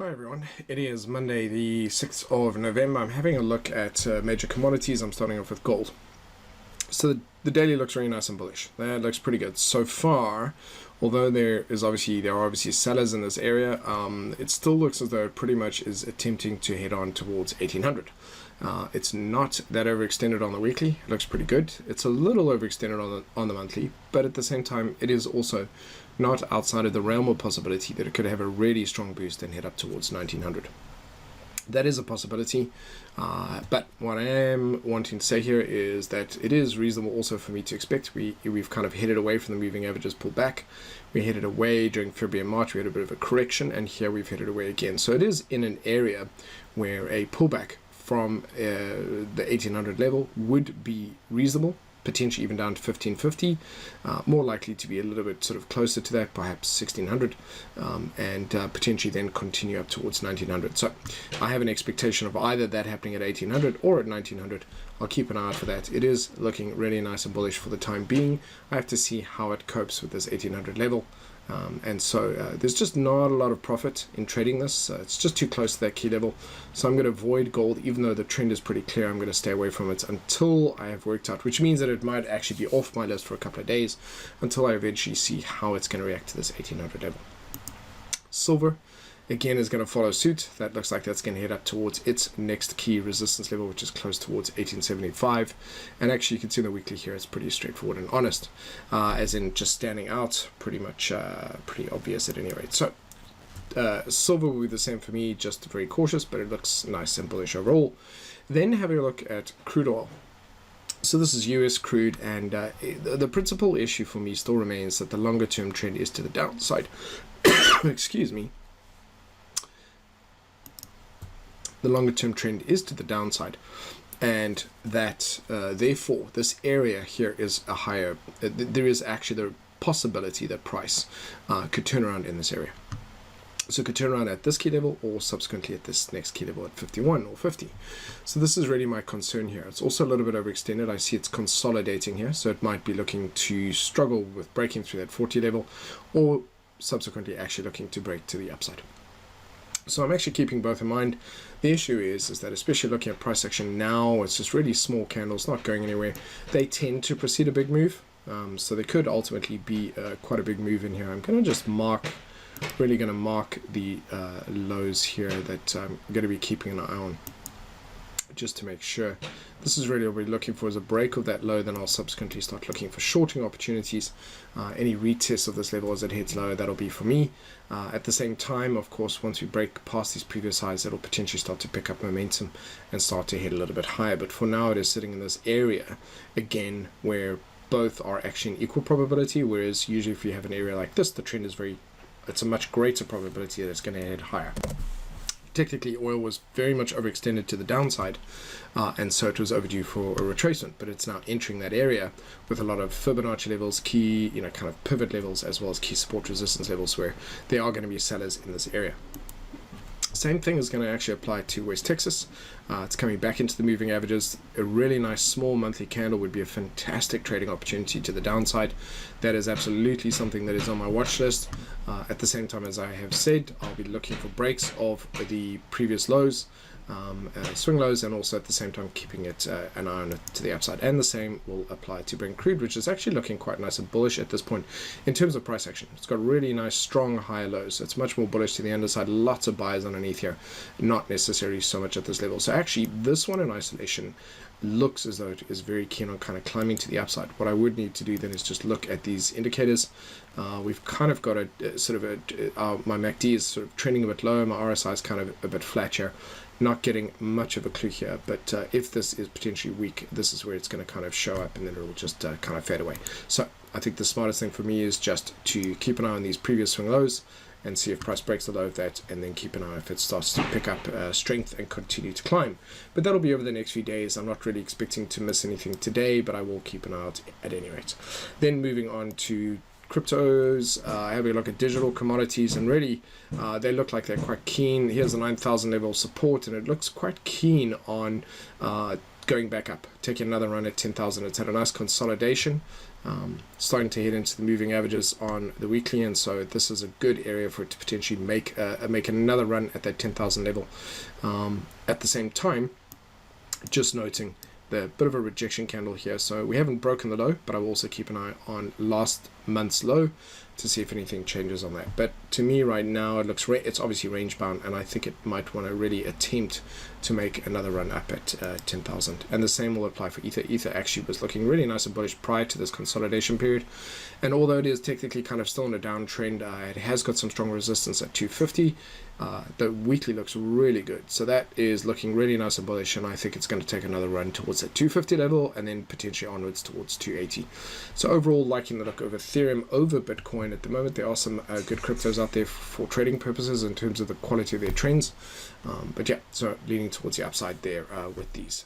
Hi everyone, it is Monday the 6th of November. I'm having a look at major commodities. I'm starting off with gold. So the daily looks really nice and bullish. That looks pretty good. So far, although there are obviously sellers in this area, it still looks as though it pretty much is attempting to head on towards 1800. It's not that overextended on the weekly. It looks pretty good. It's a little overextended on the monthly, but at the same time, it is also not outside of the realm of possibility that it could have a really strong boost and head up towards 1900. That is a possibility, but what I am wanting to say here is that it is reasonable also for me to expect we've kind of headed away from the moving averages, pulled back. We headed away during February and March. We had a bit of a correction, and here we've headed away again. So it is in an area where a pullback from the 1800 level would be reasonable, potentially even down to 1550, more likely to be a little bit sort of closer to that, perhaps 1600, and potentially then continue up towards 1900. So I have an expectation of either that happening at 1800 or at 1900. I'll keep an eye out for that. It is looking really nice and bullish for the time being. I have to see how it copes with this 1800 level. And so there's just not a lot of profit in trading this. It's just too close to that key level. So I'm going to avoid gold, even though the trend is pretty clear. I'm going to stay away from it until I have worked out, which means that it might actually be off my list for a couple of days until I eventually see how it's going to react to this 1800 level. Silver, again, is going to follow suit. That looks like that's going to head up towards its next key resistance level, which is close towards 1875. And actually, you can see in the weekly here, it's pretty straightforward and honest, as in just standing out, pretty much pretty obvious at any rate. So silver will be the same for me, just very cautious, but it looks nice and bullish overall. Then having a look at crude oil. So this is US crude, and the principal issue for me still remains that the longer term trend is to the downside. Excuse me. The longer term trend is to the downside, and that therefore this area here is a higher, there is actually the possibility that price could turn around in this area. So it could turn around at this key level or subsequently at this next key level at 51 or 50. So this is really my concern here. It's also a little bit overextended. I see it's consolidating here, so it might be looking to struggle with breaking through that 40 level or subsequently actually looking to break to the upside. So I'm actually keeping both in mind. The issue is that especially looking at price action now, it's just really small candles, not going anywhere. They tend to precede a big move. So there could ultimately be quite a big move in here. I'm going to just really going to mark the lows here that I'm going to be keeping an eye on, just to make sure. This is really what we're looking for, is a break of that low. Then I'll subsequently start looking for shorting opportunities. Any retest of this level as it heads lower, that'll be for me. At the same time, of course, once we break past these previous highs, it'll potentially start to pick up momentum and start to head a little bit higher. But for now, it is sitting in this area, again, where both are actually in equal probability, whereas usually if you have an area like this, the trend is it's a much greater probability that it's going to head higher. Technically, oil was very much overextended to the downside, and so it was overdue for a retracement, but it's now entering that area with a lot of Fibonacci levels, key, kind of pivot levels, as well as key support resistance levels where there are going to be sellers in this area. Same thing is going to actually apply to West Texas. It's coming back into the moving averages. A really nice small monthly candle would be a fantastic trading opportunity to the downside. That is absolutely something that is on my watch list. At the same time, as I have said, I'll be looking for breaks of the previous lows, swing lows, and also at the same time keeping it an eye on it to the upside. And the same will apply to Brent crude, which is actually looking quite nice and bullish at this point in terms of price action. It's got really nice strong higher lows, so it's much more bullish to the underside. Lots of buyers underneath here, not necessarily so much at this level. So actually this one in isolation looks as though it is very keen on kind of climbing to the upside. What I would need to do then is just look at these indicators. We've kind of got a sort of my MACD is sort of trending a bit low, my RSI is kind of a bit flat here. Not getting much of a clue here, but if this is potentially weak, this is where it's going to kind of show up, and then it'll just kind of fade away. So I think the smartest thing for me is just to keep an eye on these previous swing lows and see if price breaks the low of that, and then keep an eye if it starts to pick up strength and continue to climb. But that'll be over the next few days. I'm not really expecting to miss anything today, but I will keep an eye out at any rate. Then moving on to cryptos, having a look at digital commodities, and really they look like they're quite keen. Here's the 9,000 level support, and it looks quite keen on going back up, taking another run at 10,000. It's had a nice consolidation, starting to head into the moving averages on the weekly, and so this is a good area for it to potentially make another run at that 10,000 level. At the same time, just noting the bit of a rejection candle here, so we haven't broken the low, but I will also keep an eye on last month's low to see if anything changes on that. But to me right now, it looks it's obviously range bound, and I think it might want to really attempt to make another run up at 10,000. And the same will apply for Ether. Ether actually was looking really nice and bullish prior to this consolidation period, and although it is technically kind of still in a downtrend, it has got some strong resistance at 250. The weekly looks really good, so that is looking really nice and bullish, and I think it's going to take another run towards that 250 level and then potentially onwards towards 280. So overall, liking the look of Ethereum over Bitcoin at the moment. There are some good cryptos out there for trading purposes in terms of the quality of their trends, but yeah, so leaning towards the upside there with these.